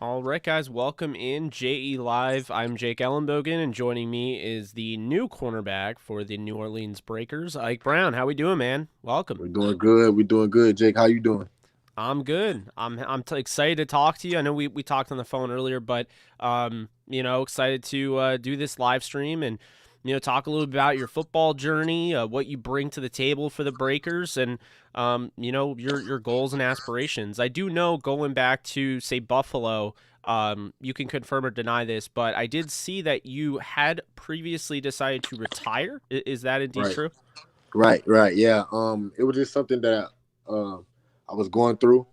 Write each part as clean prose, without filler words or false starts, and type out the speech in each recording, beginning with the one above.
All right, guys, welcome in JE Live. I'm Jake Ellenbogen, and joining me is the new cornerback for the New Orleans Breakers, Ike Brown. How we doing, man? Welcome. We're doing good. We're doing good. Jake, how you doing? I'm good. I'm excited to talk to you. I know we talked on the phone earlier, but excited to do this live stream and talk a little bit about your football journey, what you bring to the table for the Breakers, and your goals and aspirations. I do know going back to say Buffalo. You can confirm or deny this, but I did see that you had previously decided to retire. Is that indeed Right, true? right. Yeah. It was just something that uh, I was going through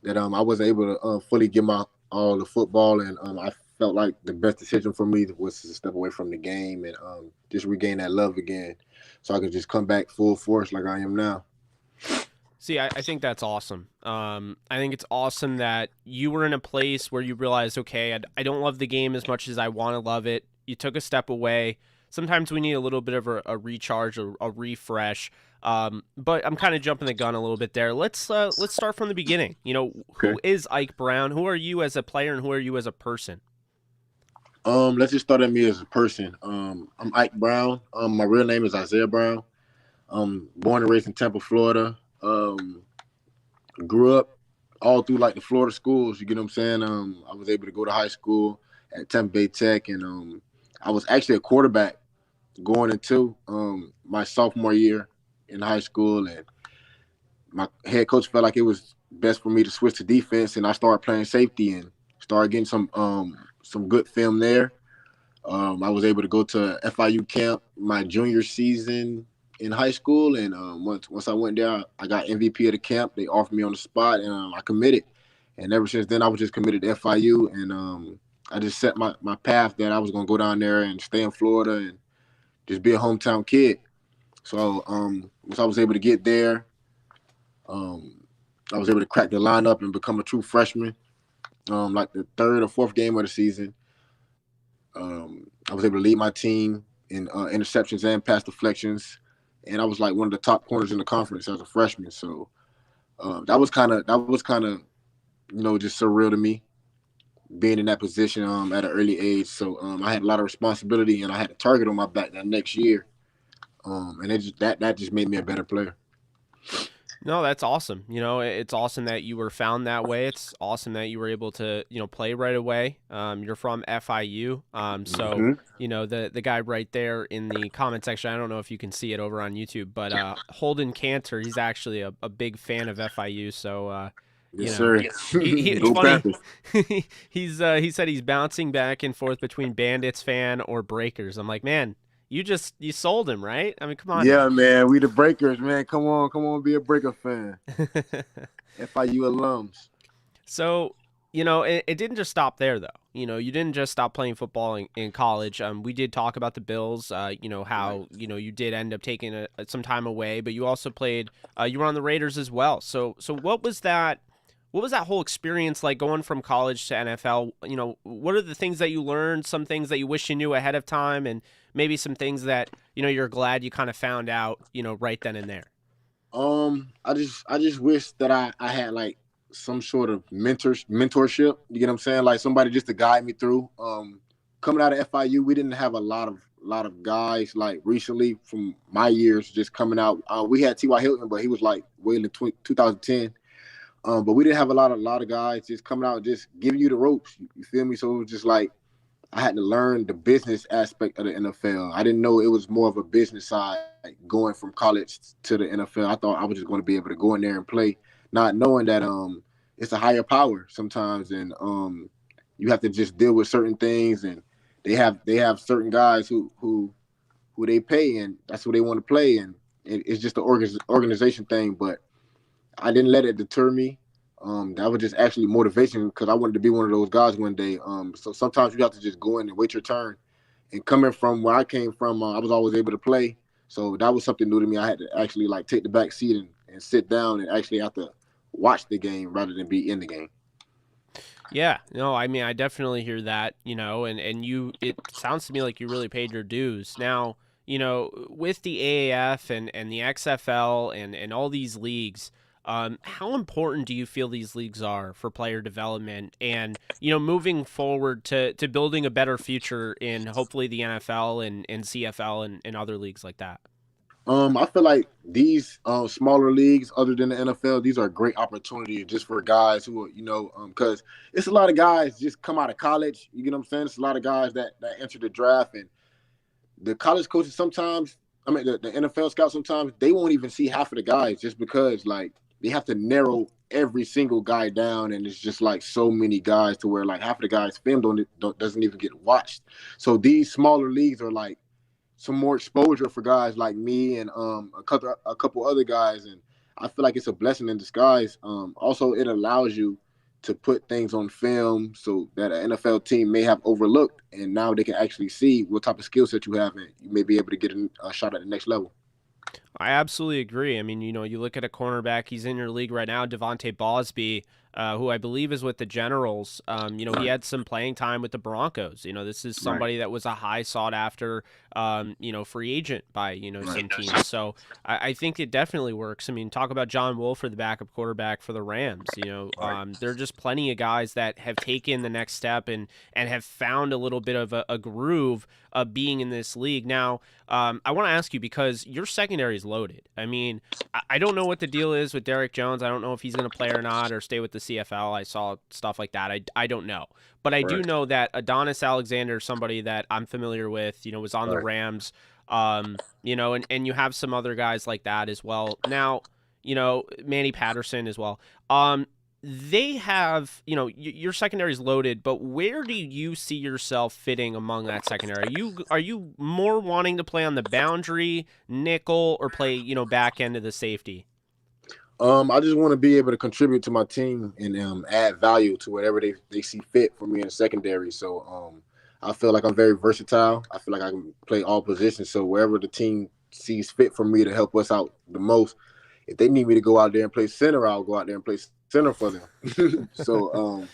that I wasn't able to fully give my all the football, and I felt like the best decision for me was to step away from the game and just regain that love again, so I could just come back full force like I am now. See, I think that's awesome. I think it's awesome that you were in a place where you realized, okay, I don't love the game as much as I want to love it. You took a step away. Sometimes we need a little bit of a recharge, a refresh. But I'm kind of jumping the gun a little bit there. Let's start from the beginning. Okay. Who is Ike Brown? Who are you as a player, and who are you as a person? Let's just start at me as a person. I'm Ike Brown. My real name is Isaiah Brown. Born and raised in Tampa, Florida. Grew up all through like the Florida schools. You get what I'm saying? I was able to go to high school at Tampa Bay Tech, and I was actually a quarterback going into my sophomore year in high school, and my head coach felt like it was best for me to switch to defense, and I started playing safety and started getting some good film there. I was able to go to FIU camp my junior season in high school, and once I went there, I got MVP of the camp. They offered me on the spot, and I committed. And ever since then, I was just committed to FIU, and I just set my path that I was going to go down there and stay in Florida and just be a hometown kid. So once I was able to get there, I was able to crack the lineup and become a true freshman. Like the third or fourth game of the season, I was able to lead my team in interceptions and pass deflections, and I was like one of the top corners in the conference as a freshman. So that was kind of just surreal to me being in that position at an early age. So I had a lot of responsibility, and I had a target on my back that next year, and that just made me a better player. No, that's awesome. It's awesome that you were found that way. It's awesome that you were able to, play right away. You're from FIU. So, Hmm. the guy right there in the comment section, I don't know if you can see it over on YouTube, but Holden Cantor, he's actually a big fan of FIU. So, Yes, sir. it's Go funny. Panthers. He said he's bouncing back and forth between Bandits fan or Breakers. I'm like, man, you sold him, right? I mean, come on Yeah, now. man. We the Breakers, man. Come on, be a Breaker fan. FIU alums. So, it didn't just stop there, though. You didn't just stop playing football in college. We did talk about the Bills, Right. how, you did end up taking some time away, but you also played, you were on the Raiders as well. So what was that? What was that whole experience like going from college to NFL? What are the things that you learned, some things that you wish you knew ahead of time, and maybe some things that, you're glad you kind of found out, right then and there? I just wish that I had like some sort of mentorship. You get what I'm saying? Like somebody just to guide me through. Coming out of FIU, we didn't have a lot of guys like recently from my years just coming out. We had T.Y. Hilton, but he was like way in 2010. But we didn't have a lot of guys just coming out, just giving you the ropes. You feel me? So it was just like I had to learn the business aspect of the NFL. I didn't know it was more of a business side going from college to the NFL. I thought I was just going to be able to go in there and play, not knowing that it's a higher power sometimes, and you have to just deal with certain things, and they have certain guys who they pay, and that's who they want to play, and it's just the organization thing. But I didn't let it deter me. That was just actually motivation because I wanted to be one of those guys one day. So sometimes you have to just go in and wait your turn. And coming from where I came from, I was always able to play. So that was something new to me. I had to actually like take the back seat and sit down and actually have to watch the game rather than be in the game. Yeah, no, I mean, I definitely hear that, and it sounds to me like you really paid your dues. Now, with the AAF and the XFL and all these leagues, How important do you feel these leagues are for player development and, moving forward to building a better future in hopefully the NFL and CFL and other leagues like that? I feel like these smaller leagues, other than the NFL, these are great opportunities just for guys who are, because it's a lot of guys just come out of college. You get what I'm saying? It's a lot of guys that enter the draft, and the college coaches sometimes, I mean, the NFL scouts sometimes they won't even see half of the guys just because like they have to narrow every single guy down, and it's just like so many guys to where like half of the guys' film doesn't even get watched. So these smaller leagues are like some more exposure for guys like me and a couple other guys, and I feel like it's a blessing in disguise. Also, it allows you to put things on film so that an NFL team may have overlooked, and now they can actually see what type of skill set you have, and you may be able to get a shot at the next level. I absolutely agree. I mean, you look at a cornerback, he's in your league right now, Devontae Bosby, who I believe is with the Generals. He Right. had some playing time with the Broncos. This is Right. somebody that was a high sought after, free agent by, Right. some teams. So I think it definitely works. I mean, talk about John Wolfer, the backup quarterback for the Rams. Right. There are just plenty of guys that have taken the next step and have found a little bit of a groove of being in this league. Now, I want to ask you because your secondary is loaded. I mean, I don't know what the deal is with Derek Jones. I don't know if he's going to play or not or stay with the CFL. I saw stuff like that. I don't know. But I do Right. know that Adonis Alexander, somebody that I'm familiar with, was on the Right. Rams, and you have some other guys like that as well. Now, Manny Patterson as well. They have, your secondary is loaded, but where do you see yourself fitting among that secondary? Are you more wanting to play on the boundary, nickel, or play, back end of the safety? I just want to be able to contribute to my team and add value to whatever they see fit for me in the secondary. So I feel like I'm very versatile. I feel like I can play all positions. So wherever the team sees fit for me to help us out the most, if they need me to go out there and play center, I'll go out there and play center for them. So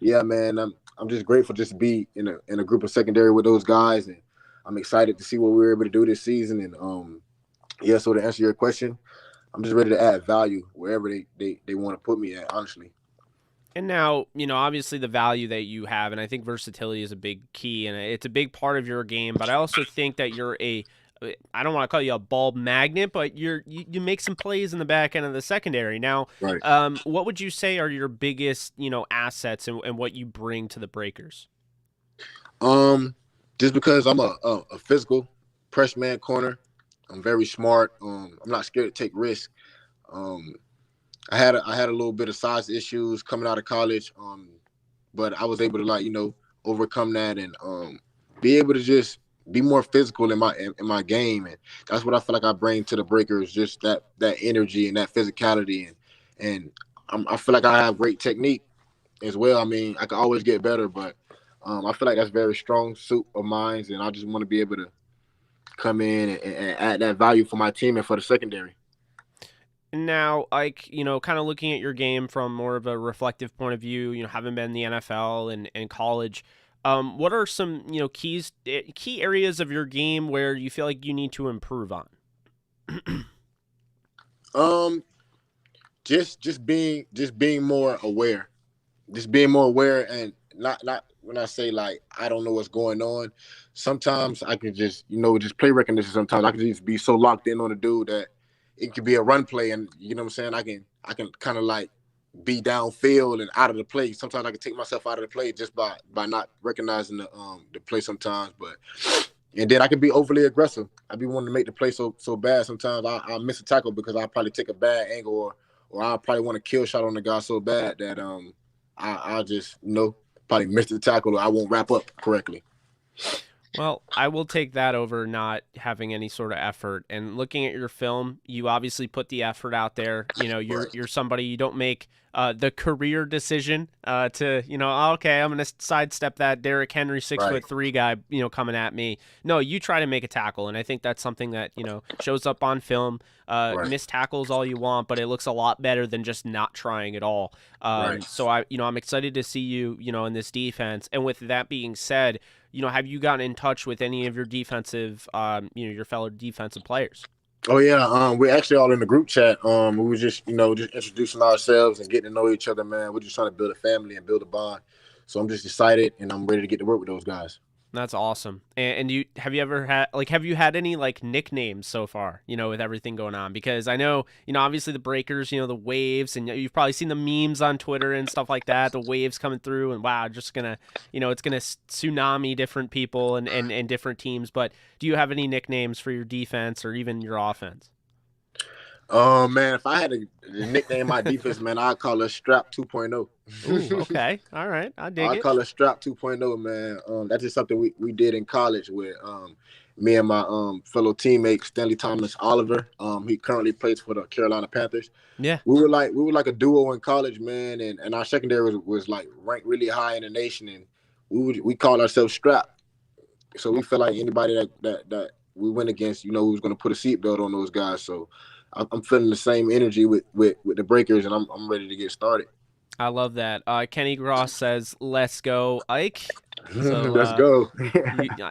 yeah, man, I'm just grateful just to be in a group of secondary with those guys, and I'm excited to see what we were able to do this season. And yeah, so to answer your question, I'm just ready to add value wherever they want to put me at, honestly. And now, obviously the value that you have, and I think versatility is a big key, and it's a big part of your game. But I also think that I don't want to call you a ball magnet, but you make some plays in the back end of the secondary. Now, Right. what would you say are your biggest, assets and what you bring to the Breakers? Um, just because I'm a physical press man corner, I'm very smart. I'm not scared to take risks. Um, I had a little bit of size issues coming out of college, but I was able to overcome that and be able to just be more physical in my game, and that's what I feel like I bring to the Breakers, just that energy and that physicality, and I feel like I have great technique as well. I mean, I can always get better, but I feel like that's a very strong suit of mine, and I just want to be able to come in and add that value for my team and for the secondary. Now, like, kind of looking at your game from more of a reflective point of view, having been in the NFL and college, what are some, key areas of your game where you feel like you need to improve on? Um, just being more aware, and not when I say like I don't know what's going on. Sometimes I can just just play recognition. Sometimes I can just be so locked in on the dude that it could be a run play, and you know what I'm saying. I can kind of like be downfield and out of the play. Sometimes I can take myself out of the play just by not recognizing the play sometimes. But and then I can be overly aggressive. I be wanting to make the play so bad. Sometimes I miss a tackle because I probably take a bad angle, or I probably want to kill shot on the guy so bad that I just probably miss the tackle, or I won't wrap up correctly. Well, I will take that over not having any sort of effort. And looking at your film, you obviously put the effort out there. You're Right. you're somebody, you don't make the career decision to "Oh, okay, I'm gonna sidestep that Derrick Henry six Right. foot three guy coming at me. No, you try to make a tackle, and I think that's something that shows up on film. Right. Miss tackles all you want, but it looks a lot better than just not trying at all. Right. So I'm excited to see you in this defense. And with that being said, have you gotten in touch with any of your defensive, your fellow defensive players? Oh yeah, we're actually all in the group chat. We were just, just introducing ourselves and getting to know each other, man. We're just trying to build a family and build a bond. So I'm just excited and I'm ready to get to work with those guys. That's awesome. And you have you ever had have you had any like nicknames so far, with everything going on? Because I know, obviously the breakers, the waves, and you've probably seen the memes on Twitter and stuff like that, the waves coming through and wow, just gonna, it's gonna tsunami different people and different teams. But do you have any nicknames for your defense or even your offense? Man, if I had to nickname my defense, man, I'd call us Strap 2.0. Ooh, okay. All right. I dig I it. call it Strap 2.0, man. That's just something we did in college with me and my fellow teammate Stanley Thomas Oliver. He currently plays for the Carolina Panthers. Yeah. We were like a duo in college, man, and our secondary was like ranked really high in the nation, and we called ourselves Strap. So we felt like anybody that we went against, we was going to put a seatbelt on those guys. So I'm feeling the same energy with the Breakers, and I'm ready to get started. I love that. Kenny Gross says, "Let's go, Ike." So Let's go.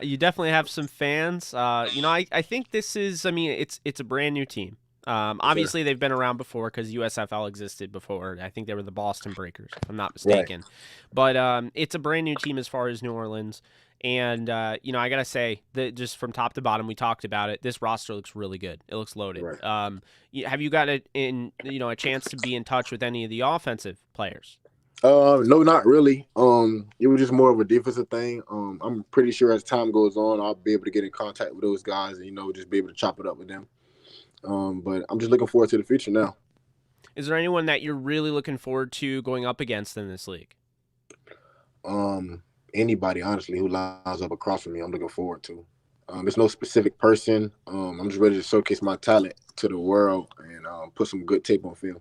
you definitely have some fans. I think this is. I mean, it's a brand new team. Yes, Obviously they've been around before because USFL existed before. I think they were the Boston Breakers, if I'm not right. mistaken. But it's a brand new team as far as New Orleans. And I gotta say that just from top to bottom, we talked about it. This roster looks really good. It looks loaded. Right. Have you got a chance to be in touch with any of the offensive players? No, not really. It was just more of a defensive thing. I'm pretty sure as time goes on, I'll be able to get in contact with those guys and just be able to chop it up with them. But I'm just looking forward to the future now. Is there anyone that you're really looking forward to going up against in this league? Anybody honestly who lines up across from me, I'm looking forward to. There's no specific person. I'm just ready to showcase my talent to the world and put some good tape on film.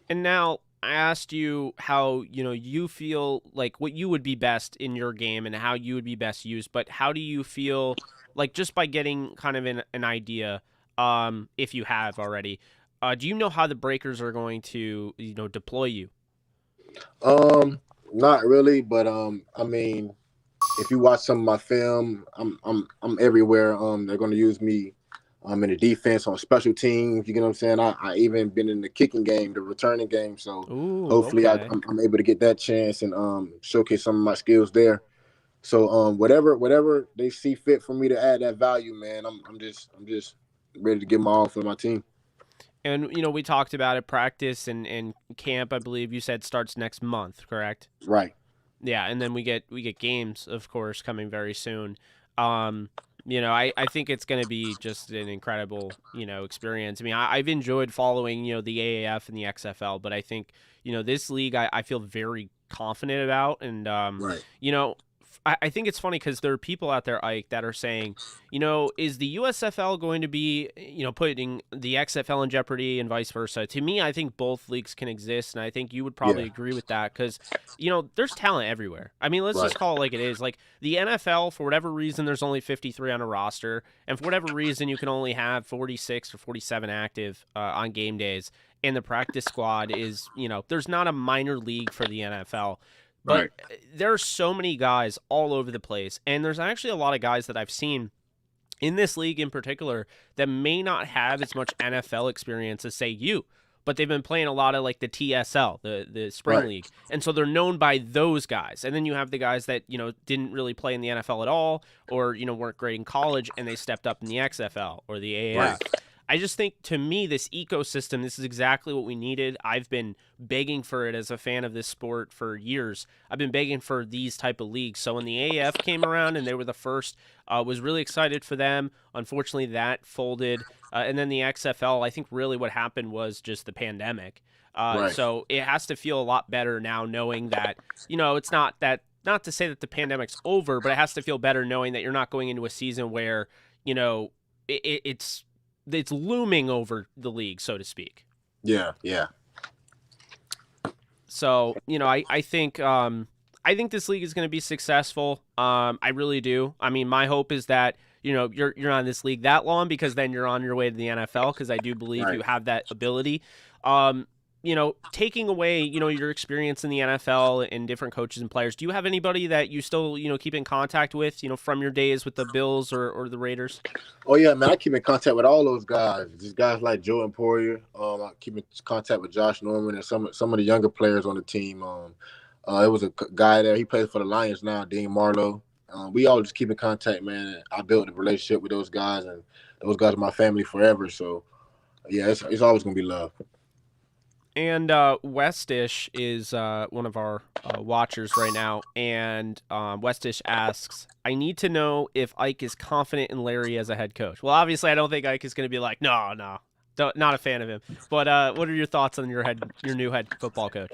And now I asked you how, you feel like what you would be best in your game and how you would be best used, but how do you feel like just by getting kind of an idea, if you have already, do you know how the Breakers are going to, deploy you? Not really, but I mean, if you watch some of my film, I'm everywhere. They're going to use me. I'm in the defense on special teams. You get what I'm saying? I even been in the kicking game, the returning game. So Ooh, hopefully okay. I'm able to get that chance and showcase some of my skills there. So whatever they see fit for me to add that value, man, I'm just ready to give my all for my team. And, we talked about it, practice and camp, I believe you said starts next month, correct? Right. Yeah, and then we get games, of course, coming very soon. I think it's going to be just an incredible, experience. I mean, I've enjoyed following, the AAF and the XFL, but I think, this league I feel very confident about. And, Right. I think it's funny because there are people out there, Ike, that are saying, is the USFL going to be, putting the XFL in jeopardy and vice versa? To me, I think both leagues can exist, and I think you would probably Yeah. agree with that because, there's talent everywhere. I mean, let's Right. just call it like it is. Like the NFL, for whatever reason, there's only 53 on a roster, and for whatever reason, you can only have 46 or 47 active on game days, and the practice squad is, there's not a minor league for the NFL. But Right. there are so many guys all over the place, and there's actually a lot of guys that I've seen in this league in particular that may not have as much NFL experience as say you, but they've been playing a lot of like the TSL, the spring Right. league, and so they're known by those guys. And then you have the guys that didn't really play in the NFL at all, or weren't great in college, and they stepped up in the XFL or the Right. AAF. I just think to me, this ecosystem, this is exactly what we needed. I've been begging for it as a fan of this sport for years. I've been begging for these type of leagues. So when the AAF came around and they were the first, was really excited for them. Unfortunately, that folded. And then the XFL, I think really what happened was just the pandemic. Right. So it has to feel a lot better now knowing that, it's not to say that the pandemic's over, but it has to feel better knowing that you're not going into a season where, it's looming over the league, so to speak. Yeah. Yeah. So, I think this league is going to be successful. I really do. I mean, my hope is that, you're not in this league that long because then you're on your way to the NFL because I do believe Right. you have that ability. taking away, your experience in the NFL and different coaches and players, do you have anybody that you still, keep in contact with, from your days with the Bills or the Raiders? Oh yeah, man, I keep in contact with all those guys. Just guys like Joe Emporia. I keep in contact with Josh Norman and some of the younger players on the team. It was a guy there. He plays for the Lions now, Dean Marlowe. We all just keep in contact, man. I built a relationship with those guys, and those guys are my family forever. So yeah, it's always gonna be love. And Westish is one of our watchers right now, and Westish asks, "I need to know if Ike is confident in Larry as a head coach." Well, obviously, I don't think Ike is going to be like, "No, no, not a fan of him." But what are your thoughts on your new head football coach?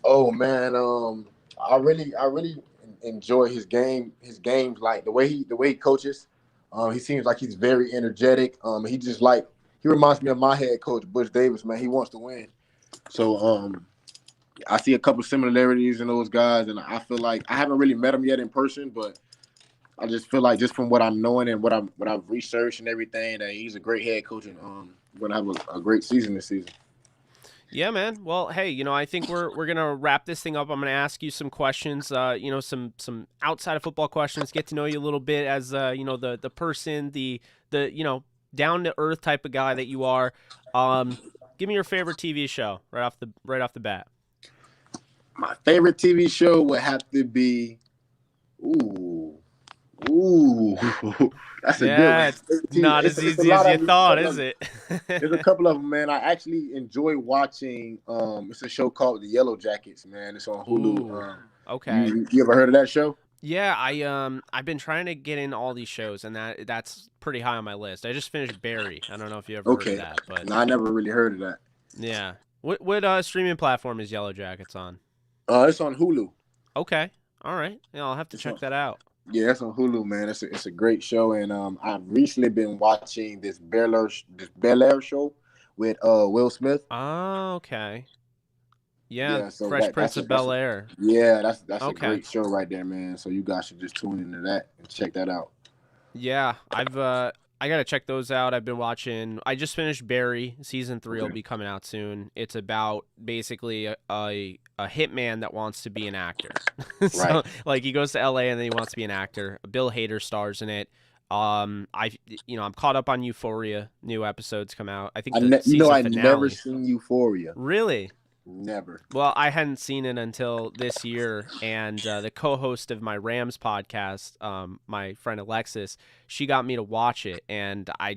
Oh man, I really enjoy his game. His games, like the way he coaches. He seems like he's very energetic. He reminds me of my head coach, Butch Davis. Man, he wants to win. So I see a couple similarities in those guys, and I feel like I haven't really met him yet in person, but I just feel like just from what I'm knowing and what I've researched and everything, that he's a great head coach, and we're gonna have a great season this season. Yeah, man. Well, hey, I think we're gonna wrap this thing up. I'm gonna ask you some questions. Some outside of football questions. Get to know you a little bit as the person, the down to earth type of guy that you are. Give me your favorite TV show right off the bat. My favorite TV show would have to be, ooh, ooh, that's a good Yeah, one. it's not as It's a easy as lot you of them. thought, is it? There's a couple of them, man. I actually enjoy watching. It's a show called The Yellow Jackets, man. It's on Hulu. Ooh. Okay. You ever heard of that show? Yeah, I've been trying to get in all these shows, and that's pretty high on my list. I just finished Barry. I don't know if you ever heard of Okay, that, but no, I never really heard of that. yeah. What streaming platform is Yellow Jackets on? It's on Hulu. Okay. All right. Yeah, I'll have to It's check on, that out. yeah, it's on Hulu, man. It's a great show, and I've recently been watching this Bel Air show with Will Smith. Oh, okay. Yeah, Yeah, so Fresh Prince of that's Bel Air. that's a Okay. great show right there, man. So you guys should just tune into that and check that out. Yeah, I gotta check those out. I've been watching. I just finished Barry. Season 3 will Okay. be coming out soon. It's about basically a hitman that wants to be an actor. Right. So like he goes to LA and then he wants to be an actor. Bill Hader stars in it. I'm caught up on Euphoria. New episodes come out. I think the season I never finale. seen Euphoria. Really? Never. Well, I hadn't seen it until this year, and the co-host of my Rams podcast, my friend Alexis, she got me to watch it, and I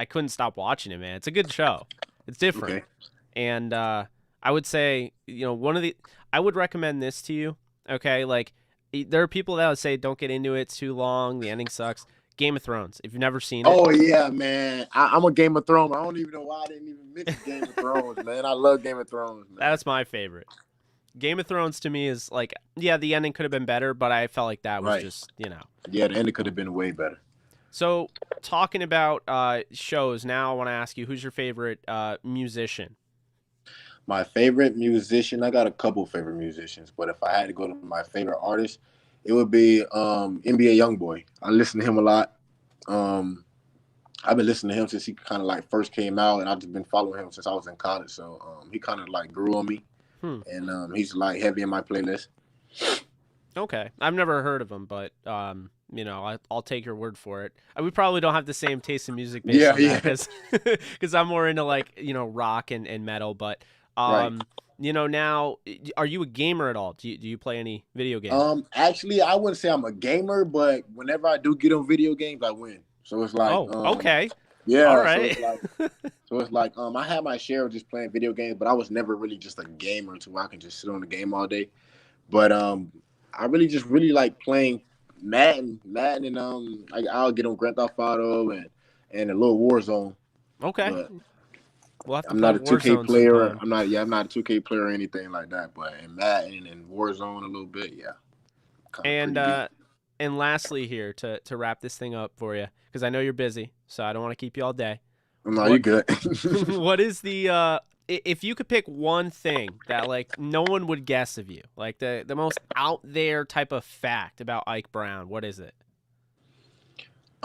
couldn't stop watching it, man. It's a good show. It's different, Okay. and I would say, I would recommend this to you. Okay, like there are people that would say don't get into it; it's too long, the ending sucks. Game of Thrones. If you've never seen it, Oh yeah, man. I'm a Game of Thrones. I don't even know why I didn't even mention Game of Thrones, man. I love Game of Thrones, man. that's my favorite. Game of Thrones to me is like, yeah, the ending could have been better, but I felt like that was Right. just. Yeah, the ending could have been way better. So, talking about shows, now I want to ask you, who's your favorite musician? My favorite musician, I got a couple favorite musicians, but if I had to go to my favorite artist, it would be NBA YoungBoy. I listen to him a lot. I've been listening to him since he kind of like first came out, and I've just been following him since I was in college. So he kind of like grew on me, Hmm. and he's like heavy in my playlist. Okay, I've never heard of him, but I'll take your word for it. We probably don't have the same taste in music based Yeah, on yeah. that, because I'm more into like rock and metal. But Right. now, are you a gamer at all? Do you play any video games? Actually, I wouldn't say I'm a gamer, but whenever I do get on video games, I win. So it's like, Oh, okay, all yeah. So right. it's like, I had my share of just playing video games, but I was never really just a gamer to where I can just sit on the game all day. But I really like playing Madden, and I'll get on Grand Theft Auto and a little Warzone. Okay, But we'll have to I'm play not a 2K Warzone player. sometime. I'm not a 2K player or anything like that. But in Madden and Warzone a little bit, yeah, kind of And pretty deep. and lastly here to wrap this thing up for you, because I know you're busy, so I don't want to keep you all day. No, you What good. what is the if you could pick one thing that like no one would guess of you, like the most out there type of fact about Ike Brown, what is it?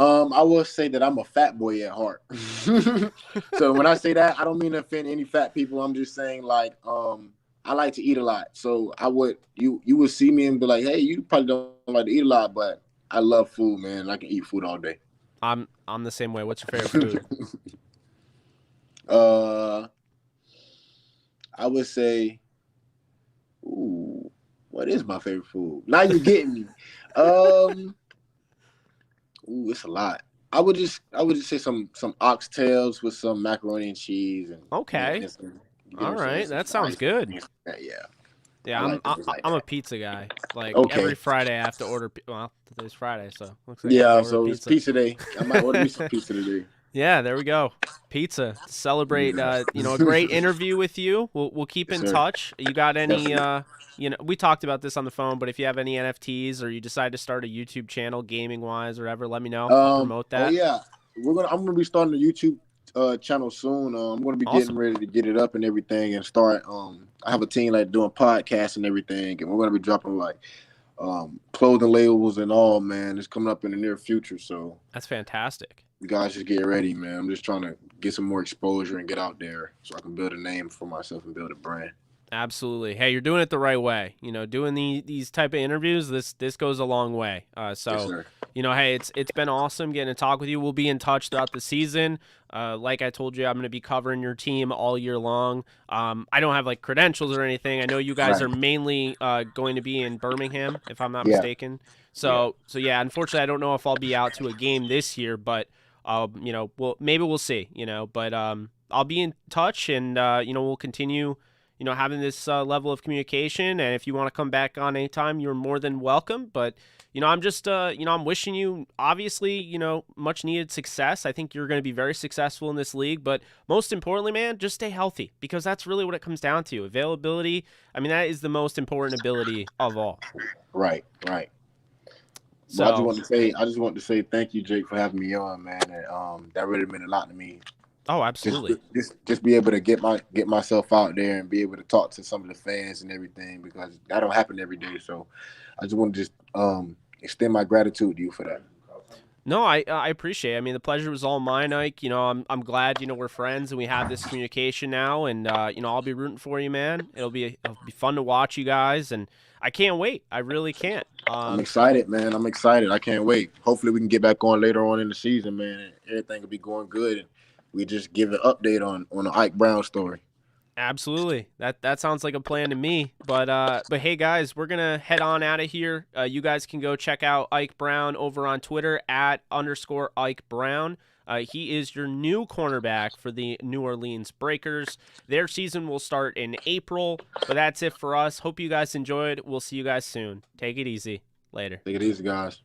I will say that I'm a fat boy at heart. So when I say that, I don't mean to offend any fat people. I'm just saying like I like to eat a lot. So I would you would see me and be like, hey, you probably don't like to eat a lot, but I love food, man. I can eat food all day. I'm the same way. What's your favorite food? uh I would say, ooh, what is my favorite food? Now you getting me. Ooh, it's a lot. I would just say some oxtails with some macaroni and cheese and Okay. All right. some That sounds rice. good. Yeah, I Yeah, like things like I'm a that. pizza guy. Like every Okay. Friday I have to order. Well, today's Friday, so looks like I have to Yeah, order so it's pizza. pizza day. I might order me some pizza today. Yeah, there we go. Pizza to celebrate. Yeah. A great interview with you. We'll keep Yes, in sir. touch. You got any? Definitely. We talked about this on the phone, but if you have any NFTs or you decide to start a YouTube channel, gaming wise or whatever, let me know. I'll promote Oh that. yeah, I'm gonna be starting a YouTube channel soon. I'm gonna be getting Awesome. ready to get it up and everything and start. I have a team like doing podcasts and everything, and we're gonna be dropping like clothing labels and all. Man, it's coming up in the near future, so That's fantastic. you guys just get ready, man. I'm just trying to get some more exposure and get out there so I can build a name for myself and build a brand. Absolutely. Hey, you're doing it the right way. Doing these type of interviews, this goes a long way. Yes, So, sir. hey, it's been awesome getting to talk with you. We'll be in touch throughout the season. Like I told you, I'm going to be covering your team all year long. I don't have like credentials or anything. I know you guys Right. are mainly going to be in Birmingham, if I'm not Yeah. mistaken. Yeah. So yeah, unfortunately, I don't know if I'll be out to a game this year, but maybe we'll see. But I'll be in touch, and we'll continue having this level of communication. And if you want to come back on anytime, you're more than welcome. But, I'm just, I'm wishing you, obviously, much needed success. I think you're going to be very successful in this league. But most importantly, man, just stay healthy because that's really what it comes down to. Availability. I mean, that is the most important ability of all. Right. Right. But So, I just want to say thank you, Jake, for having me on, man. And that really meant a lot to me. oh, Just absolutely. just be able to get myself out there and be able to talk to some of the fans and everything because that don't happen every day. So I just want to just extend my gratitude to you for that. No, I appreciate it. I mean, the pleasure was all mine, Ike. I'm glad, we're friends and we have this communication now. And, I'll be rooting for you, man. It'll be fun to watch you guys. And I can't wait. I really can't. I'm excited, man. I'm excited. I can't wait. Hopefully we can get back on later on in the season, man, and everything will be going good. And we just give an update on the Ike Brown story. Absolutely. That sounds like a plan to me. But hey guys, we're gonna head on out of here. You guys can go check out Ike Brown over on Twitter at _Ike Brown. He is your new cornerback for the New Orleans Breakers. Their season will start in April. But that's it for us. Hope you guys enjoyed. We'll see you guys soon. Take it easy. Later. Take it easy, guys.